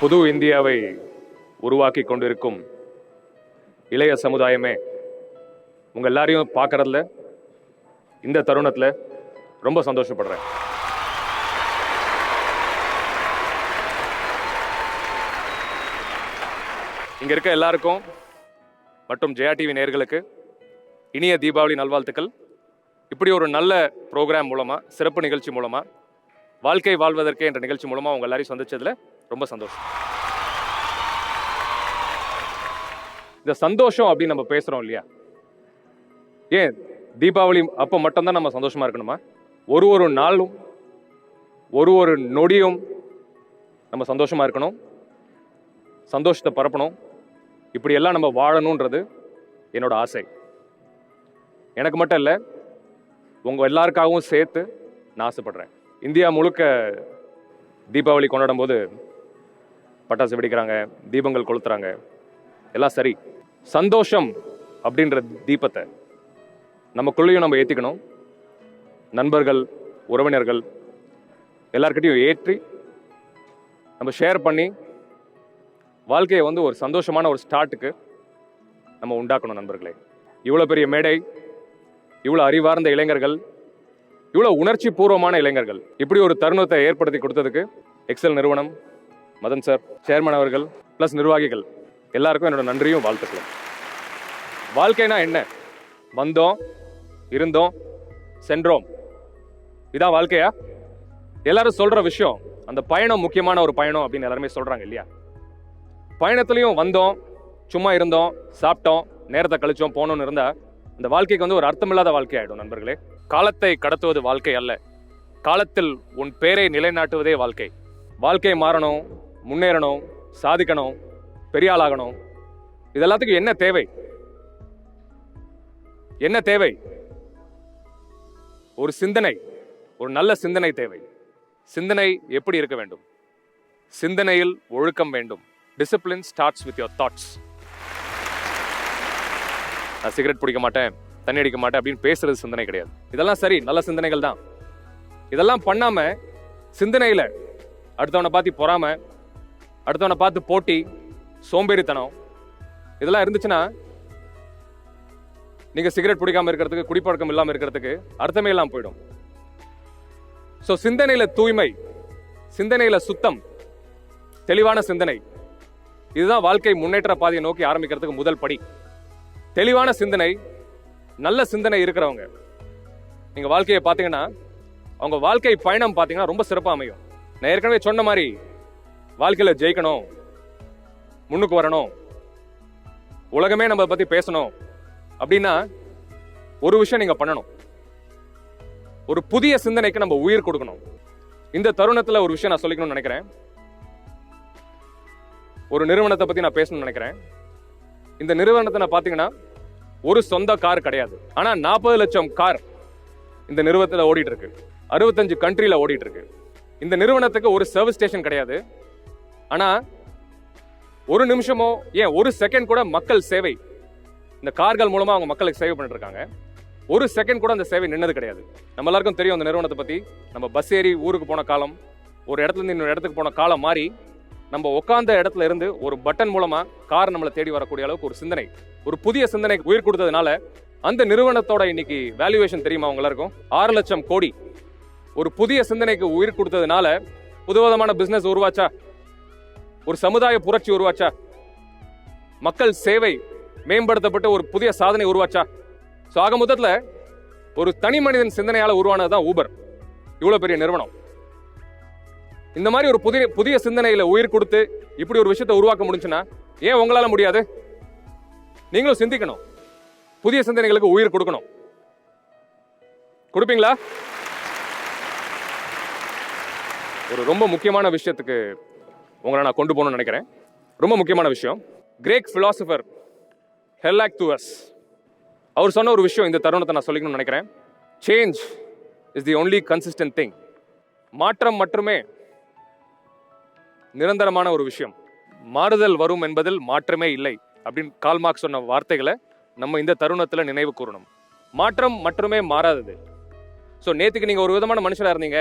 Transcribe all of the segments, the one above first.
புது இந்தியாவை உருவாக்கி கொண்டிருக்கும் இளைய சமுதாயமே உங்கள் எல்லாரையும் பார்க்கறதுல இந்த தருணத்தில் ரொம்ப சந்தோஷப்படுறேன். இங்கே இருக்க எல்லாருக்கும் மற்றும் ஜெயா டிவி நேயர்களுக்கு இனிய தீபாவளி நல்வாழ்த்துக்கள். இப்படி ஒரு நல்ல ப்ரோக்ராம் மூலமாக, சிறப்பு நிகழ்ச்சி மூலமாக, வாழ்க்கை வாழ்வதற்கே என்ற நிகழ்ச்சி மூலமாக உங்கள் எல்லாரையும் சந்திச்சதில் ரொம்ப சந்தோஷம். இந்த சந்தோஷம் அப்படின்னு நம்ம பேசுகிறோம் இல்லையா, ஏன் தீபாவளி அப்போ மட்டும்தான் நம்ம சந்தோஷமாக இருக்கணுமா? ஒரு நாளும் ஒரு நொடியும் நம்ம சந்தோஷமாக இருக்கணும், சந்தோஷத்தை பரப்பணும், இப்படியெல்லாம் நம்ம வாழணுன்றது என்னோட ஆசை. எனக்கு மட்டும் இல்லை, உங்கள் எல்லாருக்காகவும் சேர்த்து நான் ஆசைப்படுறேன். இந்தியா முழுக்க தீபாவளி கொண்டாடும் போது பட்டாசு வெடிக்கிறாங்க, தீபங்கள் கொளுத்துறாங்க, எல்லாம் சரி. சந்தோஷம் அப்படின்ற தீபத்தை நமக்குள்ளேயும் நம்ம ஏற்றிக்கணும். நண்பர்கள், உறவினர்கள் எல்லார்கிட்டையும் ஏற்றி நம்ம ஷேர் பண்ணி வாழ்க்கையை ஒரு சந்தோஷமான ஒரு ஸ்டார்ட்டுக்கு நம்ம உண்டாக்கணும். நண்பர்களே, இவ்வளோ பெரிய மேடை, இவ்வளோ அறிவார்ந்த இளைஞர்கள், இவ்வளோ உணர்ச்சி பூர்வமான இளைஞர்கள், இப்படி ஒரு தருணத்தை ஏற்படுத்தி கொடுத்ததுக்கு எக்ஸல் நிறுவனம், மதன் சார், சேர்மன் அவர்கள், ப்ளஸ் நிர்வாகிகள் எல்லாருக்கும் என்னோட நன்றியும் வாழ்த்துக்களும். வாழ்க்கைனா என்ன? வந்தோம், இருந்தோம், சென்றோம், இதான் வாழ்க்கையா? எல்லாரும் சொல்ற விஷயம், அந்த பயணம் முக்கியமான ஒரு பயணம் அப்படின்னு எல்லாருமே சொல்றாங்க இல்லையா? பயணத்துலையும் வந்தோம், சும்மா இருந்தோம், சாப்பிட்டோம், நேரத்தை கழிச்சோம், போனோம்னு இருந்தா இந்த வாழ்க்கைக்கு ஒரு அர்த்தமில்லாத வாழ்க்கை ஆயிடும். நண்பர்களே, காலத்தை கடத்துவது வாழ்க்கை அல்ல, காலத்தில் உன் பேரை நிலைநாட்டுவதே வாழ்க்கை. வாழ்க்கை மாறணும், முன்னேறணும், சாதிக்கணும், பெரிய ஆளாகணும். இதெல்லாத்துக்கும் என்ன தேவை? என்ன தேவை? ஒரு சிந்தனை, ஒரு நல்ல சிந்தனை தேவை. சிந்தனை எப்படி இருக்க வேண்டும்? சிந்தனையில் ஒழுக்கம் வேண்டும். Discipline starts with your thoughts. நான் சிகரெட் பிடிக்க மாட்டேன், தண்ணி அடிக்க மாட்டேன் அப்படின்னு பேசுறது சிந்தனை கிடையாது. இதெல்லாம் சரி, நல்ல சிந்தனைகள் தான். இதெல்லாம் பண்ணாம சிந்தனையில அடுத்தவனை பார்த்து பொறாம, அடுத்தவனை பார்த்து போட்டி, சோம்பேறித்தனம் இதெல்லாம் இருந்துச்சுன்னா நீங்க சிகரெட் பிடிக்காம இருக்கிறதுக்கு, குடிப்பழக்கம் இல்லாம இருக்கிறதுக்கு அர்த்தமே இல்லாம போயிடும். ஸோ சிந்தனையில தூய்மை, சிந்தனையில சுத்தம், தெளிவான சிந்தனை, இதுதான் வாழ்க்கை முன்னேற்ற பாதையை நோக்கி ஆரம்பிக்கிறதுக்கு முதல் படி. தெளிவான சிந்தனை, நல்ல சிந்தனை இருக்கிறவங்க நீங்க வாழ்க்கையை பார்த்தீங்கன்னா, அவங்க வாழ்க்கை பயணம் பார்த்தீங்கன்னா ரொம்ப சிறப்பாக அமையும். நான் ஏற்கனவே சொன்ன மாதிரி, வாழ்க்கையில ஜெயிக்கணும், முன்னுக்கு வரணும், உலகமே நம்ம பத்தி பேசணும் அப்படின்னா ஒரு விஷயம் நீங்க பண்ணணும். ஒரு புதிய சிந்தனைக்கு நம்ம உயிர் கொடுக்கணும். இந்த தருணத்துல ஒரு விஷயம் நான் சொல்லிக்கணும்னு நினைக்கிறேன். ஒரு நிறுவனத்தை பத்தி நான் பேசணும்னு நினைக்கிறேன். இந்த நிறுவனத்தை நான் பாத்தீங்கன்னா ஒரு சொந்த கார் கிடையாது, ஆனா 40 லட்சம் கார் இந்த நிறுவனத்துல ஓடிட்டு இருக்கு. 65 கண்ட்ரியில ஓடிட்டு இருக்கு. இந்த நிறுவனத்துக்கு ஒரு சர்வீஸ் ஸ்டேஷன் கிடையாது, ஆனா ஒரு நிமிஷமோ, ஏன் ஒரு செகண்ட் கூட மக்கள் சேவை, இந்த கார்கள் மூலமா அவங்க மக்களுக்கு சேவை பண்ணிட்டு இருக்காங்க. ஒரு செகண்ட் கூட அந்த சேவை நின்னது கிடையாது. நம்ம எல்லாருக்கும் தெரியும் அந்த நிறுவனத்தை பத்தி. நம்ம பஸ் ஏறி ஊருக்கு போன காலம், ஒரு இடத்துல இருந்து இன்னொரு இடத்துக்கு போன காலம் மாறி, நம்ம உட்கார்ந்த இடத்துல இருந்து ஒரு பட்டன் மூலமா கார் நம்மளை தேடி வரக்கூடிய அளவுக்கு ஒரு சிந்தனை, ஒரு புதிய சிந்தனைக்கு உயிர் கொடுத்ததுனால அந்த நிறுவனத்தோட இன்னைக்கு வேல்யூவேஷன் தெரியுமா அவங்க எல்லாருக்கும்? 6 லட்சம் கோடி. ஒரு புதிய சிந்தனைக்கு உயிர் கொடுத்ததுனால புதுவிதமான பிசினஸ் உருவாச்சா, ஒரு சமுதாய புரட்சி உருவாச்சா, மக்கள் சேவை மேம்படுத்தப்பட்டு ஒரு புதிய சாதனை உருவாச்சா? ஸோ ஆக மொத்தத்தில் ஒரு தனி மனிதன் சிந்தனையால உருவானதுதான் ஊபர், இவ்வளவு பெரிய நிறுவனம். இந்த மாதிரி ஒரு புதிய சிந்தனையில உயிர் கொடுத்து இப்படி ஒரு விஷயத்தை உருவாக்க முடிஞ்சுன்னா ஏன் உங்களால முடியாது? நீங்களும் சிந்திக்கணும், புதிய சிந்தனைகளுக்கு உயிர் கொடுக்கணும். கொடுப்பீங்களா? ஒரு ரொம்ப முக்கியமான விஷயத்துக்கு உங்களை நான் கொண்டு போகணும்னு நினைக்கிறேன். ரொம்ப முக்கியமான விஷயம். கிரேக் பிலாசபர் ஹெராக்ளிட்டஸ் அவர் சொன்ன ஒரு விஷயம் இந்த தருணத்தை நான் சொல்லிக்கணும்னு நினைக்கிறேன். Change is the only consistent thing. மாற்றம் மட்டுமே நிரந்தரமான ஒரு விஷயம். மாறுதல் வரும் என்பதில் மாற்றமே இல்லை அப்படின்னு கார்ல் மார்க்ஸ் சொன்ன வார்த்தைகளை நம்ம இந்த தருணத்தில் நினைவு கூறணும். மாற்றம் மட்டுமே மாறாதது. ஸோ நேற்றுக்கு நீங்கள் ஒரு விதமான மனுஷராக இருந்தீங்க,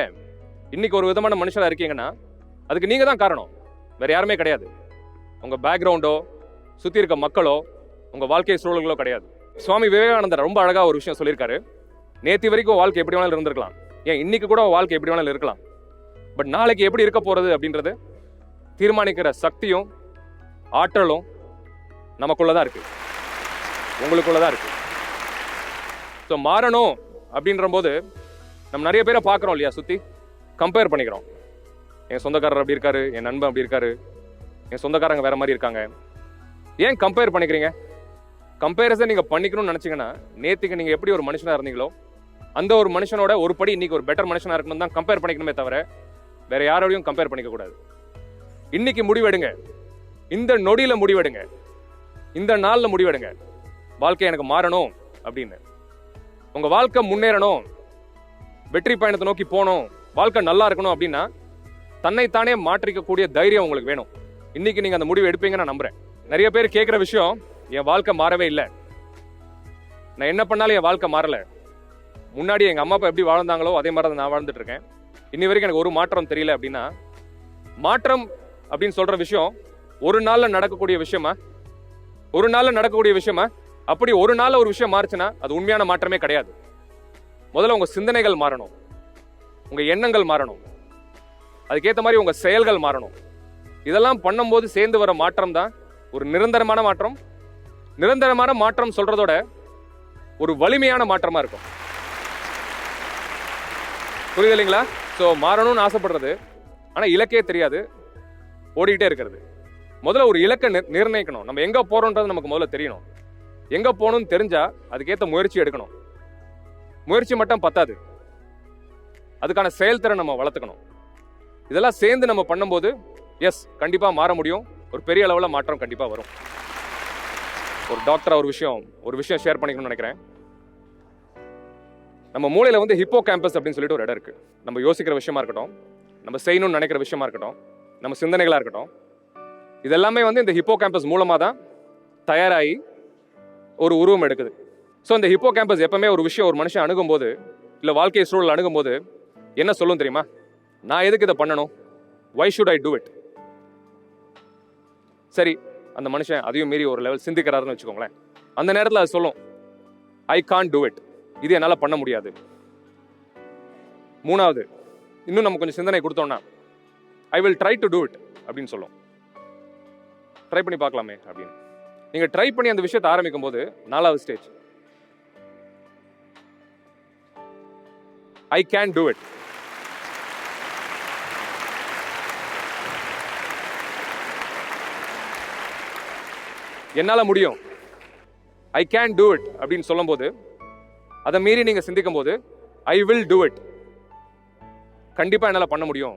இன்னைக்கு ஒரு விதமான மனுஷராக இருக்கீங்கன்னா அதுக்கு நீங்கள் தான் காரணம். வேற யாருமே கிடையாது. உங்க பேக்ரவுண்டோ, சுத்தி இருக்க மக்களோ, உங்க வாழ்க்கை சூழல்களோ கிடையாது. சுவாமி விவேகானந்தர் ரொம்ப அழகா ஒரு விஷயம் சொல்லியிருக்காரு. நேற்று வரைக்கும் வாழ்க்கை எப்படி வேணாலும் இருந்திருக்கலாம், ஏன் இன்னைக்கு கூட வாழ்க்கை எப்படி வேணாலும் இருக்கலாம். பட் நாளைக்கு எப்படி இருக்க போறது அப்படின்றது தீர்மானிக்கிற சக்தியும் ஆற்றலும் நமக்குள்ளதான் இருக்கு, உங்களுக்குள்ளதான் இருக்கு. ஸோ மாறணும் அப்படின்ற போது நம்ம நிறைய பேரை பார்க்குறோம் இல்லையா, சுற்றி கம்பேர் பண்ணிக்கிறோம். என் சொந்தக்காரர் அப்படி இருக்காரு, என் நண்பன் அப்படி இருக்காரு, என் சொந்தக்காரங்க வேற மாதிரி இருக்காங்க. ஏன் கம்பேர் பண்ணிக்கிறீங்க? கம்பேரிசன் நீங்கள் பண்ணிக்கணும்னு நினச்சிங்கன்னா, நேற்றுக்கு நீங்கள் எப்படி ஒரு மனுஷனாக இருந்தீங்களோ அந்த ஒரு மனுஷனோட ஒரு படி இன்னைக்கு ஒரு பெட்டர் மனுஷனாக இருக்கணும் தான் கம்பேர் பண்ணிக்கணுமே தவிர வேற யாரோடையும் கம்பேர் பண்ணிக்க கூடாது. இன்னைக்கு முடிவெடுங்க, இந்த நொடியில முடிவெடுங்க, இந்த நாளில் முடிவெடுங்க, வாழ்க்கை எனக்கு மாறணும் அப்படின்னு. உங்க வாழ்க்கை முன்னேறணும், வெற்றி பயணத்தை நோக்கி போகணும், வாழ்க்கை நல்லா இருக்கணும் அப்படின்னா தன்னைத்தானே மாற்றிக்கக்கூடிய தைரியம் உங்களுக்கு வேணும். இன்னைக்கு நீங்க அந்த முடிவு எடுப்பீங்கன்னு நான் நம்புறேன். நிறைய பேர் கேட்குற விஷயம், என் வாழ்க்கை மாறவே இல்லை, நான் என்ன பண்ணாலும் என் வாழ்க்கை மாறல, முன்னாடி எங்க அம்மா அப்பா எப்படி வாழ்ந்தாங்களோ அதே மாதிரி தான் நான் வாழ்ந்துட்டு இருக்கேன், இன்னி வரைக்கும் எனக்கு ஒரு மாற்றம் தெரியல அப்படின்னா, மாற்றம் அப்படின்னு சொல்ற விஷயம் ஒரு நாள்ல நடக்கக்கூடிய விஷயமா? ஒரு நாள்ல நடக்கக்கூடிய விஷயமா? அப்படி ஒரு நாள்ல ஒரு விஷயம் மாறுச்சுன்னா அது உண்மையான மாற்றமே கிடையாது. முதல்ல உங்க சிந்தனைகள் மாறணும், உங்க எண்ணங்கள் மாறணும், அதுக்கேற்ற மாதிரி உங்க செயல்கள் மாறணும். இதெல்லாம் பண்ணும்போது சேர்ந்து வர மாற்றம் தான் ஒரு நிரந்தரமான மாற்றம். நிரந்தரமான மாற்றம் சொல்றதோட ஒரு வலிமையான மாற்றமா இருக்கும். புரியுது இல்லைங்களா? ஸோ மாறணும்னு ஆசைப்படுறது, ஆனால் இலக்கே தெரியாது, ஓடிக்கிட்டே இருக்கிறது. முதல்ல ஒரு இலக்கை நிர்ணயிக்கணும். நம்ம எங்க போறோம்ன்றது நமக்கு முதல்ல தெரியணும். எங்க போகணும்னு தெரிஞ்சா அதுக்கேற்ற முயற்சி எடுக்கணும். முயற்சி மட்டும் பத்தாது, அதுக்கான செயல்திறன் நம்ம வளர்த்துக்கணும். இதெல்லாம் சேர்ந்து நம்ம பண்ணும்போது எஸ் கண்டிப்பா மாற முடியும், ஒரு பெரிய அளவில் மாற்றம் கண்டிப்பா வரும். ஒரு டாக்டரா ஒரு விஷயம் ஷேர் பண்ணிக்கணும்னு நினைக்கிறேன். நம்ம மூளையில வந்து ஹிப்போ கேம்பஸ் அப்படின்னு சொல்லிட்டு ஒரு இடம் இருக்கு. நம்ம யோசிக்கிற விஷயமா இருக்கட்டும், நம்ம செய்யணும்னு நினைக்கிற விஷயமா இருக்கட்டும், நம்ம சிந்தனைகளா இருக்கட்டும், இதெல்லாமே வந்து இந்த ஹிப்போ கேம்பஸ் மூலமா தான் தயாராகி ஒரு உருவம் எடுக்குது. ஸோ இந்த ஹிப்போ கேம்பஸ் எப்பவுமே ஒரு விஷயம் ஒரு மனுஷன் அணுகும்போது, இல்லை வாழ்க்கை சூழல் அணுகும்போது என்ன சொல்லும் தெரியுமா? நான் எதுக்கு இதை பண்ணணும், why should I do it. சரி, அந்த மனுஷன் அதையும் மீறி ஒரு லெவல் சிந்திக்கிறாருன்னு வச்சுக்கோங்களேன். அந்த நேரத்தில் அது சொல்லும், ஐ கான்ட் டூ இட், இது என்னால் பண்ண முடியாது. மூணாவது, இன்னும் நம்ம கொஞ்சம் சிந்தனை கொடுத்தோம்னா, I will try to do it அப்படின்னு சொல்லும். ட்ரை பண்ணி பார்க்கலாமே அப்படின்னு. நீங்கள் ட்ரை பண்ணி அந்த விஷயத்தை ஆரம்பிக்கும் போது நாலாவது stage, I can do it. என்னால் முடியும், ஐ கேன் டூ இட் அப்படின்னு சொல்லும் போது, அதை மீறி நீங்கள் சிந்திக்கும் போது ஐ வில் டூ இட், கண்டிப்பாக என்னால் பண்ண முடியும்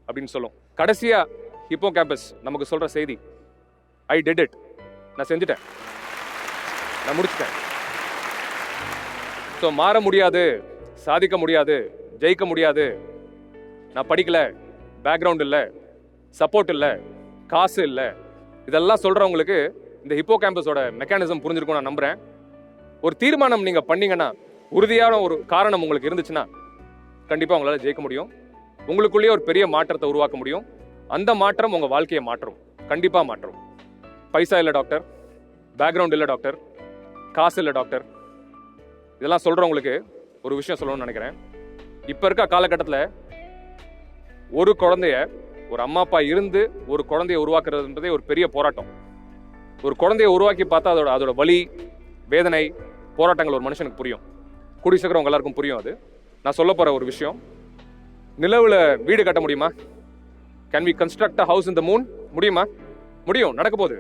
அப்படின்னு சொல்லும். கடைசியாக ஹிப்போ கேம்பஸ் நமக்கு சொல்கிற செய்தி, ஐ டிட் இட், நான் செஞ்சுட்டேன், நான் முடிச்சிட்டேன். ஸோ மாற முடியாது, சாதிக்க முடியாது, ஜெயிக்க முடியாது, நான் படிக்கல, பேக்ரவுண்ட் இல்லை, சப்போர்ட் இல்லை, காசு இல்லை, இதெல்லாம் சொல்கிறவங்களுக்கு இந்த ஹிப்போ கேம்பஸோட மெக்கானிசம் புரிஞ்சிருக்கும் நான் நம்புகிறேன். ஒரு தீர்மானம் நீங்கள் பண்ணீங்கன்னா, உறுதியான ஒரு காரணம் உங்களுக்கு இருந்துச்சுன்னா கண்டிப்பாக உங்களால் ஜெயிக்க முடியும். உங்களுக்குள்ளேயே ஒரு பெரிய மாற்றத்தை உருவாக்க முடியும். அந்த மாற்றம் உங்கள் வாழ்க்கையை மாற்றும், கண்டிப்பாக மாற்றும். பைசா இல்லை டாக்டர், பேக்ரவுண்ட் இல்லை டாக்டர், காசு இல்லை டாக்டர், இதெல்லாம் சொல்கிறவங்களுக்கு ஒரு விஷயம் சொல்லணும்னு நினைக்கிறேன். இப்போ இருக்க காலகட்டத்தில் ஒரு குழந்தைய, ஒரு அம்மா அப்பா இருந்து ஒரு குழந்தைய உருவாக்குறதுன்றதே ஒரு பெரிய போராட்டம். ஒரு குழந்தைய உருவாக்கி பார்த்தா அதோட வலி, வேதனை, போராட்டங்கள் ஒரு மனுஷனுக்கு புரியும். கூடி சீக்கிரம் உங்க எல்லாருக்கும் புரியும். அது நான் சொல்ல போகிற ஒரு விஷயம். நிலவில் வீடு கட்ட முடியுமா? Can we construct a house in the moon? முடியுமா? முடியும், நடக்க போகுது.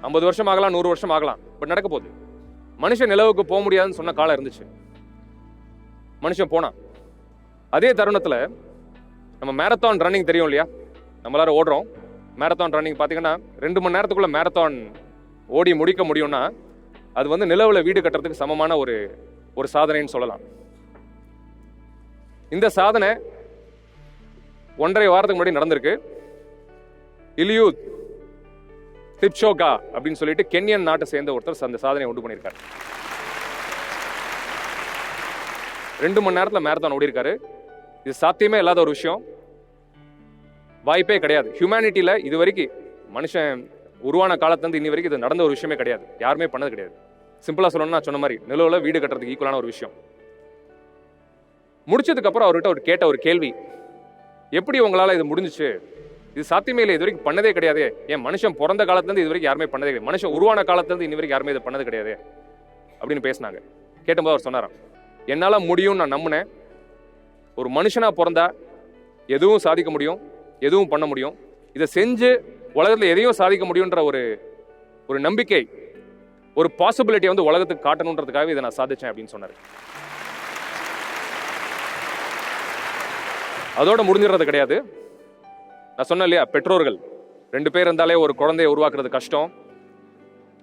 50 வருஷம் ஆகலாம், 100 வருஷம் ஆகலாம், பட் நடக்க போகுது. மனுஷன் நிலவுக்கு போக முடியாதுன்னு சொன்ன காலம் இருந்துச்சு, மனுஷன் போனான். அதே தருணத்தில் நம்ம மேரத்தான் ரன்னிங் தெரியும் இல்லையா? நம்ம எல்லாரும் ஓடுறோம். மேரத்தான் ரன்னிங் பார்த்தீங்கன்னா 2 மணி நேரத்துக்குள்ள மேரத்தான் ஓடி முடிக்க முடியும்னா அது வந்து நிலவில் வீடு கட்டுறதுக்கு சமமான ஒரு சாதனைன்னு சொல்லலாம். இந்த சாதனை 1.5 வாரத்துக்கு முன்னாடி நடந்திருக்கு. இலியூத் கிப்சோகா அப்படின்னு சொல்லிட்டு கென்யன் நாட்டை சேர்ந்த ஒருத்தர் அந்த சாதனையை உண்டு பண்ணியிருக்காரு. 2 மணி நேரத்தில் மேரத்தான் ஓடி இருக்காரு. இது சாத்தியமே இல்லாத ஒரு விஷயம். வாய்ப்பே கிடையாது. ஹியூமனிட்டியில் இது வரைக்கும் மனுஷன் உருவான காலத்துலேருந்து இன்னி வரைக்கும் இது நடந்த ஒரு விஷயமே கிடையாது. யாருமே பண்ணது கிடையாது. சிம்பிளாக சொல்லணும்னா நான் சொன்ன மாதிரி நிலவில் வீடு கட்டுறதுக்கு ஈக்குவலான ஒரு விஷயம். முடிச்சதுக்கப்புறம் அவர்கிட்ட ஒரு கேட்ட ஒரு கேள்வி, எப்படி உங்களால் இது முடிஞ்சிச்சு? இது சாத்தியமே இல்லை, இது வரைக்கும் பண்ணதே கிடையாது. ஏன் மனுஷன் பிறந்த காலத்துலேருந்து இது வரைக்கும் யாருமே பண்ணதே கிடையாது, மனுஷன் உருவான காலத்துலேருந்து இன்னி வரைக்கும் யாருமே இதை பண்ணது கிடையாது அப்படின்னு பேசினாங்க. கேட்டபோது அவர் சொன்னாராம், என்னால் முடியும்னு நான் நம்பினேன். ஒரு மனுஷனாக பிறந்தா எதுவும் சாதிக்க முடியும், எதுவும் பண்ண முடியும். இதை செஞ்சு உலகத்தில் எதையும் சாதிக்க முடியுன்ற ஒரு நம்பிக்கை, ஒரு பாசிபிலிட்டியை வந்து உலகத்துக்கு காட்டணுன்றதுக்காக இதை நான் சாதிச்சேன் அப்படின்னு சொன்னார். அதோட முடிஞ்சிடறது கிடையாது. நான் சொன்னேன் இல்லையா, பெற்றோர்கள் 2 பேர் இருந்தாலே ஒரு குழந்தையை உருவாக்குறது கஷ்டம்.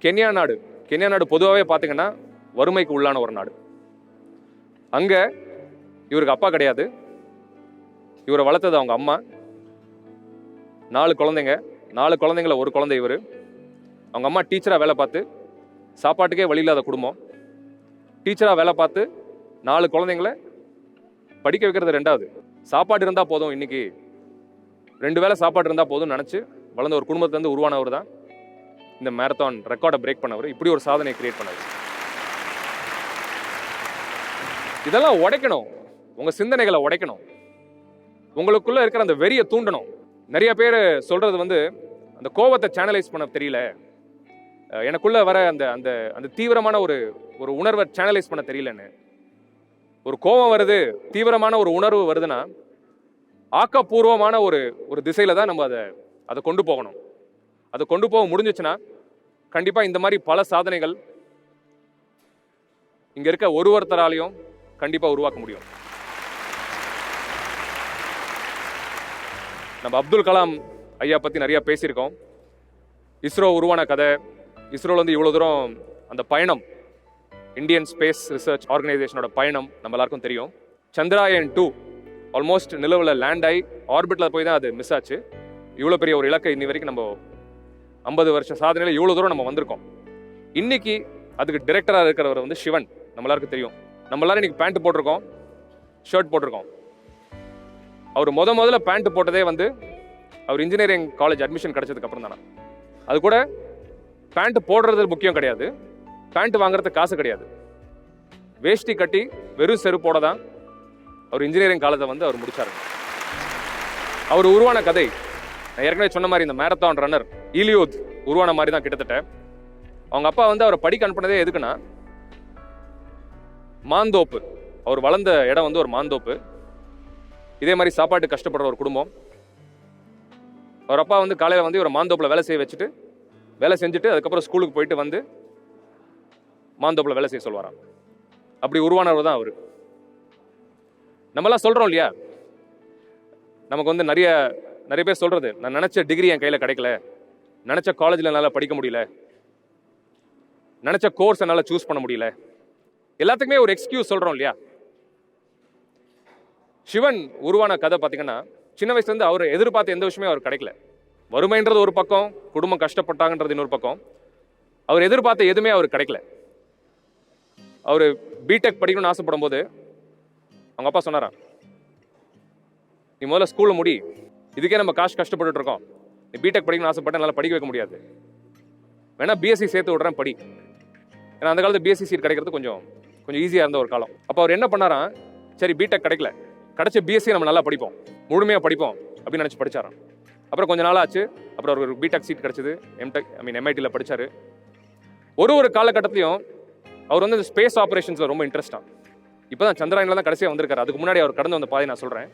கென்யா நாடு பொதுவாகவே பார்த்தீங்கன்னா வறுமைக்கு உள்ளான ஒரு நாடு. அங்கே இவருக்கு அப்பா கிடையாது, இவரை வளர்த்தது அவங்க அம்மா. 4 குழந்தைங்க, 4 குழந்தைங்கள ஒரு குழந்தை இவர். அவங்க அம்மா டீச்சராக வேலை பார்த்து, சாப்பாட்டுக்கே வழி இல்லாத குடும்பம். டீச்சராக வேலை பார்த்து 4 குழந்தைங்கள படிக்க வைக்கிறது ரெண்டாவது. சாப்பாடு இருந்தால் போதும், இன்னைக்கு 2 வேளை சாப்பாடு இருந்தால் போதும் நினச்சி வளர்ந்த ஒரு குடும்பத்திலேருந்து உருவானவர் தான் இந்த மேரத்தான் ரெக்கார்டை பிரேக் பண்ணவர். இப்படி ஒரு சாதனையை கிரியேட் பண்ணவர். இதெல்லாம் உடைக்கணும், உங்கள் சிந்தனைகளை உடைக்கணும், உங்களுக்குள்ள இருக்கிற அந்த வெறியை தூண்டணும். நிறைய பேர் சொல்றது வந்து அந்த கோவத்தை சேனலைஸ் பண்ண தெரியல, எனக்குள்ள வர அந்த அந்த அந்த தீவிரமான ஒரு உணர்வை சேனலைஸ் பண்ண தெரியலன்னு. ஒரு கோபம் வருது, தீவிரமான ஒரு உணர்வு வருதுன்னா ஆக்கப்பூர்வமான ஒரு திசையில தான் நம்ம அதை கொண்டு போகணும். அதை கொண்டு போக முடிஞ்சிச்சுன்னா கண்டிப்பா இந்த மாதிரி பல சாதனைகள் இங்க இருக்க ஒருத்தராலையும் கண்டிப்பா உருவாக்க முடியும். நம்ம அப்துல் கலாம் ஐயா பத்தி நிறைய பேசியிருக்கோம். இஸ்ரோ உருவான கதை, இஸ்ரோல வந்து இவ்வளவு தூரம் அந்த பயணம், இந்தியன் ஸ்பேஸ் ரிசர்ச் ஆர்கனைசேஷனோட பயணம் நம்ம எல்லாருக்கும் தெரியும். சந்திராயன் 2 ஆல்மோஸ்ட் நிலவில் லேண்ட் ஆகி ஆர்பிட்டில் போய் தான் அது மிஸ் ஆச்சு. இவ்வளோ பெரிய ஒரு இலக்கை இன்னி வரைக்கும் நம்ம 50 வருஷ சாதனையில் இவ்வளோ தூரம் நம்ம வந்திருக்கோம். இன்னைக்கு அதுக்கு டைரக்டராக இருக்கிறவர் வந்து சிவன், நம்ம எல்லாருக்கும் தெரியும். நம்ம எல்லாரும் இன்னைக்கு பேண்ட் போட்டிருக்கோம், ஷர்ட் போட்டிருக்கோம். அவர் முதல்ல பேண்ட் போட்டதே வந்து அவர் இன்ஜினியரிங் காலேஜ் அட்மிஷன் கிடைச்சதுக்கு அப்புறம் தானே. அது கூட பேண்ட் போடுறது முக்கியம் கிடையாது, பேண்ட் வாங்குறதுக்கு காசு கிடையாது. வேஷ்டி கட்டி வெறும் செருப்போட தான் அவர் இன்ஜினியரிங் காலேஜை வந்து அவர் முடிச்சாரு. அவர் உருவான கதை நான் ஏற்கனவே சொன்ன மாதிரி இந்த மேரத்தான் ரன்னர் ஈலியோத் உருவான மாதிரி தான் கிட்டத்தட்ட. அவங்க அப்பா வந்து அவரை படிக்க அனுப்புனதே எதுக்குன்னா, மாந்தோப்பு, அவர் வளர்ந்த இடம் வந்து ஒரு மாந்தோப்பு. இதே மாதிரி சாப்பாட்டு கஷ்டப்படுற ஒரு குடும்பம். அவர் அப்பா வந்து காலையில் வந்து இவர் மாந்தோப்பில் வேலை செஞ்சுட்டு அதுக்கப்புறம் ஸ்கூலுக்கு போயிட்டு வந்து மாந்தோப்பில் வேலை செய்ய சொல்வாராம். அப்படி உருவானவர் தான் அவர். நம்மலாம் சொல்கிறோம் இல்லையா, நமக்கு வந்து நிறைய பேர் சொல்கிறது, நான் நினச்ச டிகிரி என் கையில் கிடைக்கல, நினச்ச காலேஜில் என்னால் படிக்க முடியல, நினச்ச கோர்ஸ் என்னால் சூஸ் பண்ண முடியல, எல்லாத்துக்குமே ஒரு எக்ஸ்கியூஸ் சொல்கிறோம் இல்லையா. சிவன் உருவான கதை பார்த்தீங்கன்னா, சின்ன வயசுலேருந்து அவர் எதிர்பார்த்த எந்த விஷயமே அவர் கிடைக்கல. வறுமைன்றது ஒரு பக்கம், குடும்பம் கஷ்டப்பட்டாங்கன்றது இன்னொரு பக்கம். அவர் எதிர்பார்த்த எதுவுமே அவர் கிடைக்கல. அவர் பிடெக் படிக்கணும்னு ஆசைப்படும் போது அவங்க அப்பா சொன்னாராம், நீ முதல்ல ஸ்கூலில் முடி, இதுக்கே நம்ம காசு கஷ்டப்பட்டு இருக்கோம், நீ பிடெக் படிக்கணும்னு ஆசைப்பட்ட என்னால் படிக்க வைக்க முடியாது, வேணா பிஎஸ்சி சேர்த்து விடுறேன் படி. ஏன்னா அந்த காலத்து பிஎஸ்சி சீட் கிடைக்கிறது கொஞ்சம் ஈஸியாக இருந்த ஒரு காலம். அப்போ அவர் என்ன பண்ணாராம், சரி பிடெக் கிடைக்கல, கிடைச்ச பிஎஸ்சி நம்ம நல்லா படிப்போம், முழுமையாக படிப்போம் அப்படின்னு நினச்சி படித்தாராம். அப்புறம் கொஞ்சம் நாள் ஆச்சு, அப்புறம் ஒரு பிடெக் சீட் கிடைச்சது, எம்ஐடியில் படித்தார். ஒரு காலகட்டத்திலையும் அவர் வந்து இந்த ஸ்பேஸ் ஆப்ரேஷன்ஸில் ரொம்ப இன்ட்ரெஸ்டாக. இப்போ தான் சந்திராயனில் தான் கடைசியாக வந்திருக்காரு. அதுக்கு முன்னாடி அவர் கடந்து வந்த பாதை நான் சொல்கிறேன்.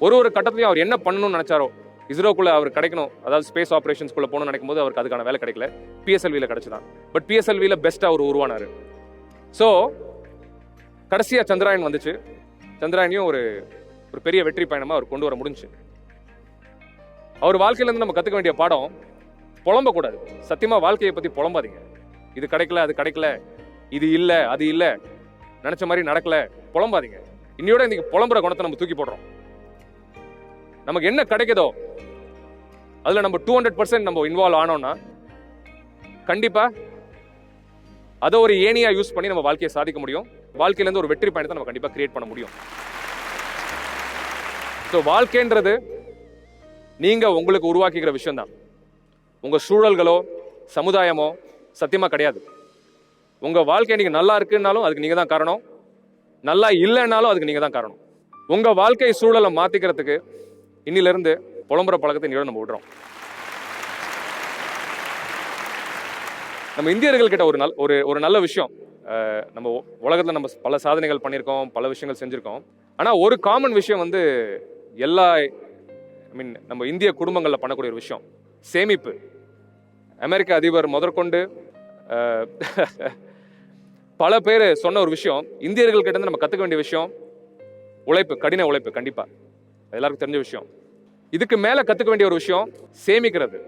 ஒரு கட்டத்திலையும் அவர் என்ன பண்ணணும்னு நினச்சாரோ, இஸ்ரோக்குள்ளே அவர் கிடைக்கணும், அதாவது ஸ்பேஸ் ஆப்ரேஷன்ஸ்குள்ளே போகணும்னு நினைக்கும் போது அவருக்கு அதுக்கான வேலை கிடைக்கல. பிஎஸ்எல்வியில் கிடைச்சுதான். பட் பிஎஸ்எல்வியில் பெஸ்ட்டாக அவர் உருவானார். ஸோ கடைசியாக சந்திராயன் வந்துச்சு. சந்திராயனையும் ஒரு பெரிய வெற்றி பயணமாக அவர் கொண்டு வர முடிஞ்சு. அவர் வாழ்க்கையிலேருந்து நம்ம கற்றுக்க வேண்டிய பாடம், புலம்பக்கூடாது. சத்தியமாக வாழ்க்கையை பற்றி புலம்பாதீங்க. இது கிடைக்கல, அது கிடைக்கல, இது இல்லை, அது இல்லை, நினச்ச மாதிரி நடக்கல, புலம்பாதீங்க. இன்னையோட இன்னைக்கு புலம்புற குணத்தை நம்ம தூக்கி போடுறோம். நமக்கு என்ன கிடைக்குதோ அதில் நம்ம 200% நம்ம இன்வால்வ் ஆனோம்னா கண்டிப்பாக அதை ஒரு ஏணியாக யூஸ் பண்ணி நம்ம வாழ்க்கையை சாதிக்க முடியும். வாழ்க்கையிலேருந்து ஒரு வெற்றி பயணத்தை நம்ம கண்டிப்பாக கிரியேட் பண்ண முடியும். ஸோ வாழ்க்கைன்றது நீங்கள் உங்களுக்கு உருவாக்கிக்கிற விஷயம்தான். உங்கள் சூழல்களோ சமுதாயமோ சத்தியமாக கிடையாது. உங்கள் வாழ்க்கை இன்னைக்கு நல்லா இருக்குன்னாலும் அதுக்கு நீங்கள் தான் காரணம், நல்லா இல்லைன்னாலும் அதுக்கு நீங்கள் தான் காரணம். உங்கள் வாழ்க்கை சூழலை மாற்றிக்கிறதுக்கு இன்னிலிருந்து புலம்புற பழக்கத்தை நீட நம்ம விடுறோம். நம்ம இந்தியர்கள்கிட்ட ஒரு நல்ல விஷயம், நம்ம உலகத்தில் நம்ம பல சாதனைகள் பண்ணியிருக்கோம், பல விஷயங்கள் செஞ்சுருக்கோம். ஆனால் ஒரு காமன் விஷயம் வந்து எல்லா நம்ம இந்திய குடும்பங்களில் பண்ணக்கூடிய ஒரு விஷயம், சேமிப்பு. அமெரிக்க அதிபர் முதற்கொண்டு பல பேர் சொன்ன ஒரு விஷயம், இந்தியர்கள் கிட்ட இருந்து நம்ம கற்றுக்க வேண்டிய விஷயம் உழைப்பு, கடின உழைப்பு. கண்டிப்பாக எல்லாருக்கும் தெரிஞ்ச விஷயம். இதுக்கு மேலே கற்றுக்க வேண்டிய ஒரு விஷயம் சேமிக்கிறது.